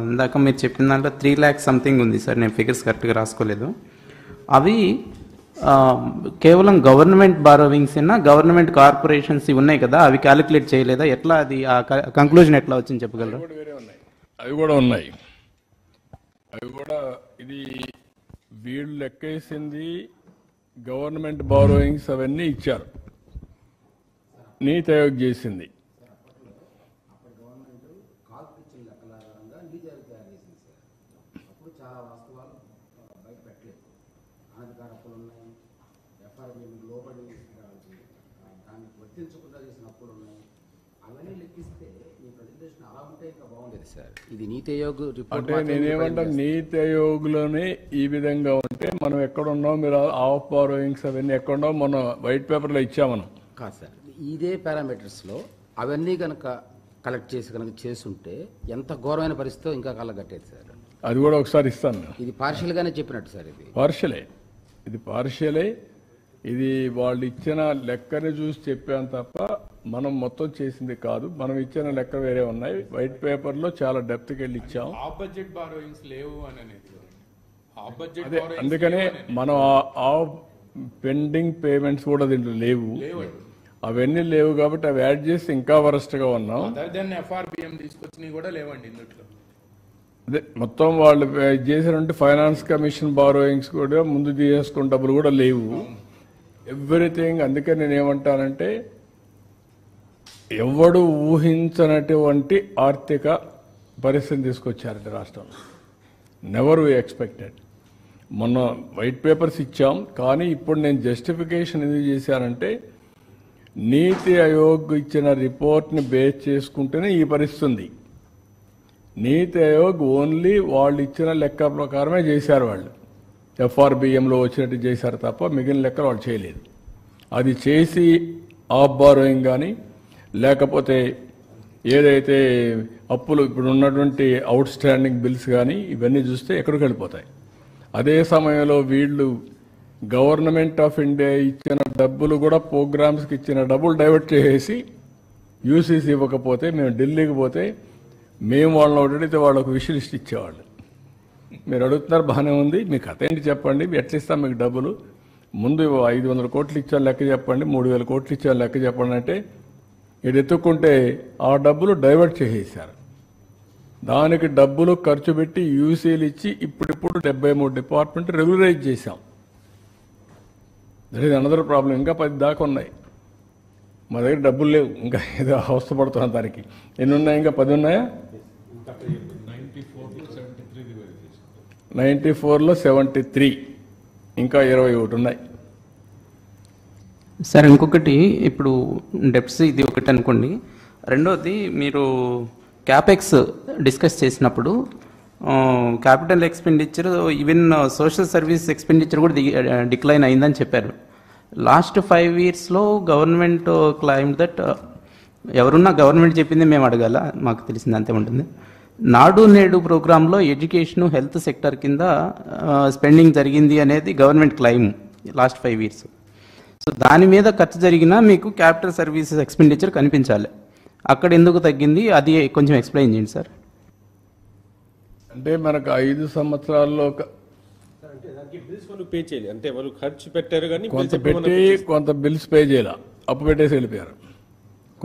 ఇందాక మీరు చెప్పిన దాంట్లో 3 lakhs సంథింగ్ ఉంది సార్, నేను ఫిగర్స్ కరెక్ట్గా రాసుకోలేదు. అవి కేవలం గవర్నమెంట్ బారోవింగ్స్ అయినా, గవర్నమెంట్ కార్పొరేషన్స్ ఇవి ఉన్నాయి కదా, అవి క్యాలిక్యులేట్ చేయలేదా? ఎట్లా అది ఆ కంక్లూజన్ ఎట్లా వచ్చింది చెప్పగలరా? అవి కూడా ఉన్నాయి. అవి కూడా ఇది వీళ్ళు లెక్కేసింది గవర్నమెంట్ బారోయింగ్స్ అవన్నీ ఇచ్చారు, నీతి ఆయోగ్ చేసింది. ఇది నీతి ఆయోగ్ అంటే నేనేమంటా, నీతి ఆయోగ్లోనే ఈ విధంగా ఉంటే మనం ఎక్కడున్నాం, మీరు ఆఫ్ బారోయింగ్స్ అవన్నీ ఎక్కడున్నాం, మనం వైట్ పేపర్లో ఇచ్చాం మనం. కాదు సార్, ఇదే పారామీటర్స్లో అవన్నీ కనుక కలెక్ట్ చేసి కనుక చేస్తుంటే ఎంత ఘోరమైన పరిస్థితితో ఇంకా కళ్ళగట్టేది సార్. అది కూడా ఒకసారి ఇస్తాను. ఇది పార్షియల్గానే చెప్పినట్టు సార్, ఇది పార్షియలే. ఇది వాళ్ళు ఇచ్చిన లెక్కని చూసి చెప్పాను తప్ప మనం మొత్తం చేసింది కాదు. మనం ఇచ్చిన లెక్క వేరే ఉన్నాయి. వైట్ పేపర్లో చాలా డెప్త్కి వెళ్ళి ఇచ్చాం. అదే అందుకనే మనం ఆ పెండింగ్ పేమెంట్స్ కూడా దీంట్లో లేవు, అవన్నీ లేవు కాబట్టి అవి యాడ్ చేసి ఇంకా వరస్ట్గా ఉన్నాం. అదే మొత్తం వాళ్ళు చేసినట్టు ఫైనాన్స్ కమిషన్ బారోయింగ్స్ కూడా ముందు తీసుకున్న డబ్బులు కూడా లేవు, ఎవ్రీథింగ్. అందుకే నేను ఏమంటానంటే, ఎవడు ఊహించనటువంటి ఆర్థిక పరిస్థితిని తీసుకొచ్చారంటే రాష్ట్రంలో, నెవర్ వి ఎక్స్పెక్టెడ్. మొన్న వైట్ పేపర్స్ ఇచ్చాం, కానీ ఇప్పుడు నేను జస్టిఫికేషన్ ఎందుకు చేశానంటే, నీతి ఆయోగ్ ఇచ్చిన రిపోర్ట్ని బేస్ చేసుకుంటేనే ఈ పరిస్థితి ఉంది. నీతి ఆయోగ్ ఓన్లీ వాళ్ళు ఇచ్చిన లెక్క ప్రకారమే చేశారు. వాళ్ళు ఎఫ్ఆర్బిఎంలో వచ్చినట్టు చేశారు తప్ప మిగిలిన లెక్కలు వాళ్ళు చేయలేదు. అది చేసి ఆఫ్ బారోయింగ్ కానీ, లేకపోతే ఏదైతే అప్పులు ఇప్పుడు ఉన్నటువంటి అవుట్ స్టాండింగ్ బిల్స్ కానీ, ఇవన్నీ చూస్తే ఎక్కడికి వెళ్ళిపోతాయి. అదే సమయంలో వీళ్ళు గవర్నమెంట్ ఆఫ్ ఇండియా ఇచ్చిన డబ్బులు కూడా ప్రోగ్రామ్స్కి ఇచ్చిన డబ్బులు డైవర్ట్ చేసేసి యూసీసీ ఇవ్వకపోతే మేము ఢిల్లీకి పోతే మేము వాళ్ళని అడిగితే వాళ్ళకు విష్ లిస్ట్ ఇచ్చేవాళ్ళు. మీరు అడుగుతున్నారు, బాగానే ఉంది, మీకు కథ ఏంటి చెప్పండి, ఎట్లా ఇస్తాం మీకు డబ్బులు, ముందు 500 కోట్లు ఇచ్చాను లెక్క చెప్పండి, 3000 కోట్లు ఇచ్చాను లెక్క చెప్పండి అంటే ఇది ఎత్తుక్కుంటే ఆ డబ్బులు డైవర్ట్ చేసేసారు. దానికి డబ్బులు ఖర్చు పెట్టి యూసీలు ఇచ్చి ఇప్పుడిప్పుడు 73 డిపార్ట్మెంట్ రెగ్యులరైజ్ చేశాం. That is another problem. ఇంకా 10 దాకా ఉన్నాయి, మా దగ్గర డబ్బులు లేవు, ఇంకా ఏదో అవస్థపడుతున్నాం దానికి. ఎన్ని ఉన్నాయి? ఇంకా 10 ఉన్నాయా? 94లో 73, ఇంకా 21 ఉన్నాయి. సార్ ఇంకొకటి, ఇప్పుడు డెప్స్ ఇది ఒకటి అనుకోండి, రెండోది మీరు క్యాపెక్స్ డిస్కస్ చేసినప్పుడు capital expenditure, even social service expenditure కూడా డిక్లైన్ అయిందని చెప్పారు. లాస్ట్ 5 yearsలో గవర్నమెంట్ క్లైమ్ దట్, ఎవరున్నా గవర్నమెంట్ చెప్పింది మేము అడగాల, మాకు తెలిసింది అంతే ఉంటుంది. నాడు నేడు ప్రోగ్రాంలో ఎడ్యుకేషన్, హెల్త్ సెక్టర్ కింద స్పెండింగ్ జరిగింది అనేది government claim last 5 years. So దాని మీద ఖర్చు జరిగినా మీకు క్యాపిటల్ సర్వీసెస్ ఎక్స్పెండిచర్ కనిపించాలి. అక్కడ ఎందుకు తగ్గింది, అది కొంచెం ఎక్స్ప్లెయిన్ చేయండి సార్. అంటే మనకు 5 సంవత్సరాల్లో పే చేయాలి, అంటే వాళ్ళు ఖర్చు పెట్టారు కానీ కొంత పెట్టి కొంత బిల్స్ పే చేయాల, అప్పు పెట్టేసి వెళ్ళిపోయారు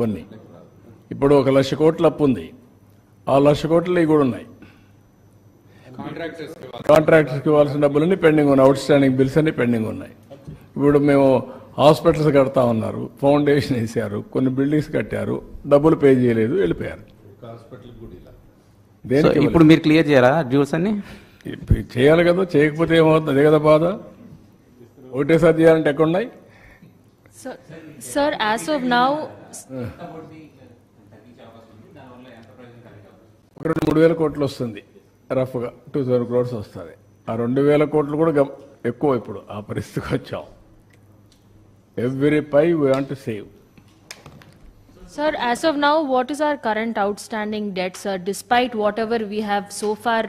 కొన్ని. ఇప్పుడు 1,00,000 కోట్ల అప్పు ఉంది, ఆ 1,00,000 కోట్లు ఇవి కూడా ఉన్నాయి. కాంట్రాక్టర్స్కి ఇవ్వాల్సిన డబ్బులన్నీ పెండింగ్ ఉన్నాయి, అవుట్ స్టాండింగ్ బిల్స్ అన్ని పెండింగ్ ఉన్నాయి. ఇప్పుడు మేము హాస్పిటల్స్ కడతా ఉన్నారు, ఫౌండేషన్ వేసారు, కొన్ని బిల్డింగ్స్ కట్టారు, డబ్బులు పే చేయలేదు, వెళ్ళిపోయారు. ఇప్పుడు మీరు క్లియర్ చేయరా డ్యూస్ అన్ని? చేయాలి కదా, చేయకపోతే ఏమవుతుంది, అదే కదా బాధ. ఒకటేసారి చేయాలంటే ఎక్కడున్నాయి? Sir, as of now, 2,000 కోట్లు వస్తుంది, రఫ్గా 2,000 crores వస్తుంది. ఆ 2,000 కోట్లు కూడా ఎక్కువ. ఇప్పుడు ఆ పరిస్థితికి వచ్చాం. Every pie we want to save. Sir, as of now, what is our current outstanding debt, sir? Despite whatever we have so far,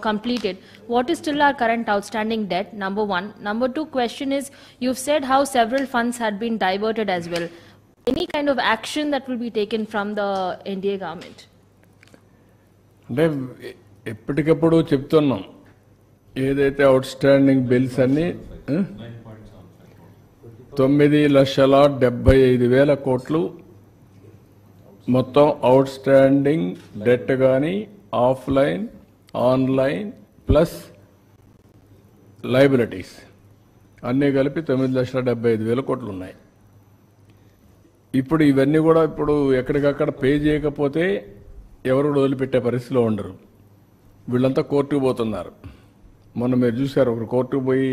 completed, what is still our current outstanding debt? Number one. Number two question is, you've said how several funds had been diverted as well. Any kind of action that will be taken from the NDA government? అంటే ఎప్పటికప్పుడు చెప్తున్నాం, ఏదైతే out standing bills అన్ని 9,75,000 కోట్లు మొత్తం out standing debt కానీ offline online plus liabilities అన్నీ కలిపి 9,75,000 కోట్లు ఉన్నాయి. ఇప్పుడు ఇవన్నీ కూడా ఇప్పుడు ఎక్కడికక్కడ పే చేయకపోతే ఎవరు వదిలిపెట్టే పరిస్థితిలో ఉండరు. వీళ్ళంతా కోర్టుకు పోతున్నారు. మొన్న మీరు చూశారు, ఒకరు కోర్టుకు పోయి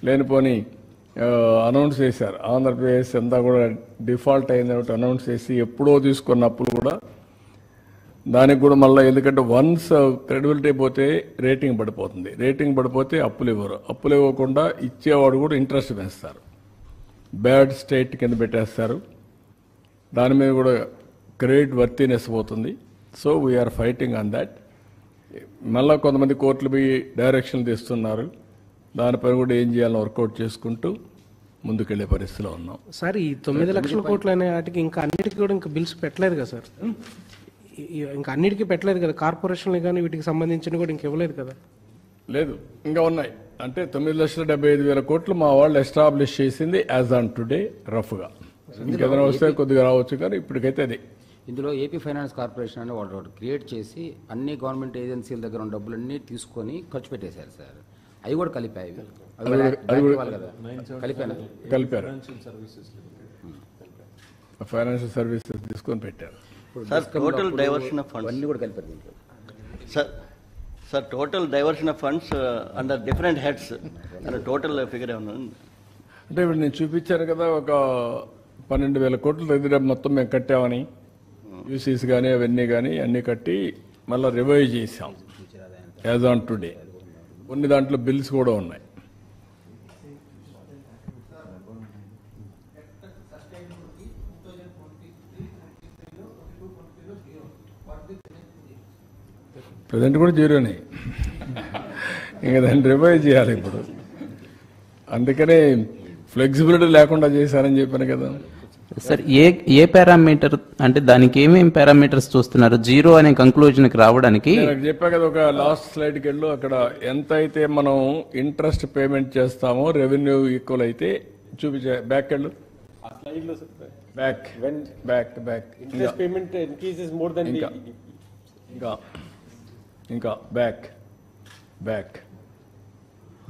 లేనిపోని అనౌన్స్ చేశారు. ఆంధ్రప్రదేశ్ అంతా కూడా డిఫాల్ట్ అయింది అనౌన్స్ చేసి ఎప్పుడో తీసుకున్న అప్పులు కూడా దానికి కూడా మళ్ళీ, ఎందుకంటే వన్స్ క్రెడిబిలిటీ పోతే రేటింగ్ పడిపోతుంది. రేటింగ్ పడిపోతే అప్పులు ఇవ్వరు. అప్పులు ఇవ్వకుండా ఇచ్చేవాడు కూడా ఇంట్రెస్ట్ పెంచుతారు. బ్యాడ్ స్టేట్ కింద పెట్టేస్తారు. దాని మీద కూడా క్రెడిట్ వర్తీనెస్ పోతుంది. So we are fighting on that. మళ్ళీ కొంతమంది కోర్టులు పోయి డైరెక్షన్లు తీస్తున్నారు. దానిపైన కూడా ఏం చేయాలని వర్కౌట్ చేసుకుంటూ ముందుకెళ్లే పరిస్థితిలో ఉన్నాం. సార్, ఈ 9 లక్షల కోట్లు అనే వాటికి ఇంకా అన్నిటికీ కూడా ఇంకా బిల్స్ పెట్టలేదు కదా సార్? ఇంకా అన్నిటికీ పెట్టలేదు కదా, కార్పొరేషన్లు కానీ వీటికి సంబంధించిన కూడా ఇంక ఇవ్వలేదు కదా? లేదు, ఇంకా ఉన్నాయి. అంటే 9,75,000 కోట్లు మా వాళ్ళు ఎస్టాబ్లిష్ చేసింది యాజ్ ఆన్ టుడే రఫ్గా. ఇంకేదైనా వస్తే కొద్దిగా రావచ్చు, కానీ ఇప్పటికైతే అది. ఇందులో ఏపీ ఫైనాన్స్ కార్పొరేషన్ అని వాళ్ళు క్రియేట్ చేసి అన్ని గవర్నమెంట్ ఏజెన్సీల దగ్గర ఉన్న డబ్బులన్నీ తీసుకొని ఖర్చు పెట్టేశారు సార్. అవి కూడా కలిపాయి. కలిపారు. ఫైనాన్షియల్ సర్వీసెస్ తీసుకొని పెట్టారు. Sir, total diversion of funds అన్ని కూడా కలిపారు దీంట్లో. Sir total diversion of funds under different heads and total figure ఏమన్నా? అంటే ఇప్పుడు నేను చూపించాను కదా, ఒక 12,000 కోట్ల దగ్గర మొత్తం మేము కట్టామని, యూసీస్ కానీ అవన్నీ కానీ అన్నీ కట్టి మళ్ళీ రివైజ్ చేసాం యాజ్ ఆన్ టుడే. కొన్ని దాంట్లో బిల్స్ కూడా ఉన్నాయి. ప్రజెంట్ కూడా జీరోనే. ఇంకా దాన్ని రివైజ్ చేయాలి ఇప్పుడు. అందుకనే ఫ్లెక్సిబిలిటీ లేకుండా చేశారని చెప్పాను కదా సార్. ఏ పారామీటర్ అంటే దానికి ఏమేమి పారామీటర్స్ చూస్తున్నారు జీరో అనే కంక్లూజన్కి రావడానికి? చెప్పా కదా, ఒక లాస్ట్ స్లైడ్కి వెళ్ళు. అక్కడ ఎంత అయితే మనం ఇంట్రెస్ట్ పేమెంట్ చేస్తామో రెవెన్యూ ఈక్వల్ అయితే చూపించే. బ్యాక్ వెళ్ళు. Back back back. Interest payment increases more than ఇంకా back back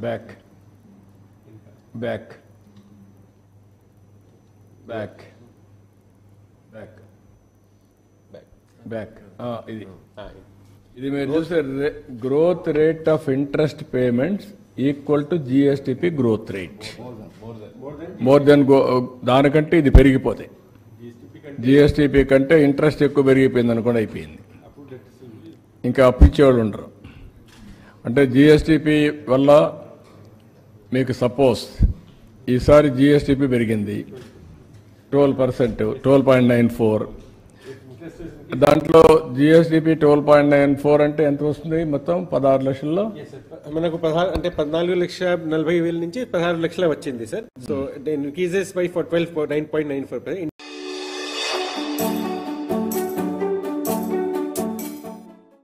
back back back back back. ఇది మీరు చూస్తే growth rate of interest payments equal to GSDP growth rate. More than దానికంటే ఇది పెరిగిపోతాయి. జిఎస్టిపి కంటే ఇంట్రెస్ట్ ఎక్కువ పెరిగిపోయింది అనుకోండి, అయిపోయింది. ఇంకా అప్పిచ్చేవాళ్ళు ఉండరు. అంటే జిఎస్టిపి వల్ల మీకు సపోజ్ ఈసారి జిఎస్టిపి పెరిగింది 12%, 12.94. దాంట్లో జిఎస్టిపి 12.94 అంటే ఎంత వస్తుంది? మొత్తం 16 లక్షల్లో మనకు 14,40,000 నుంచి 16 లక్షలు వచ్చింది సార్. So increases by 12.9.94%.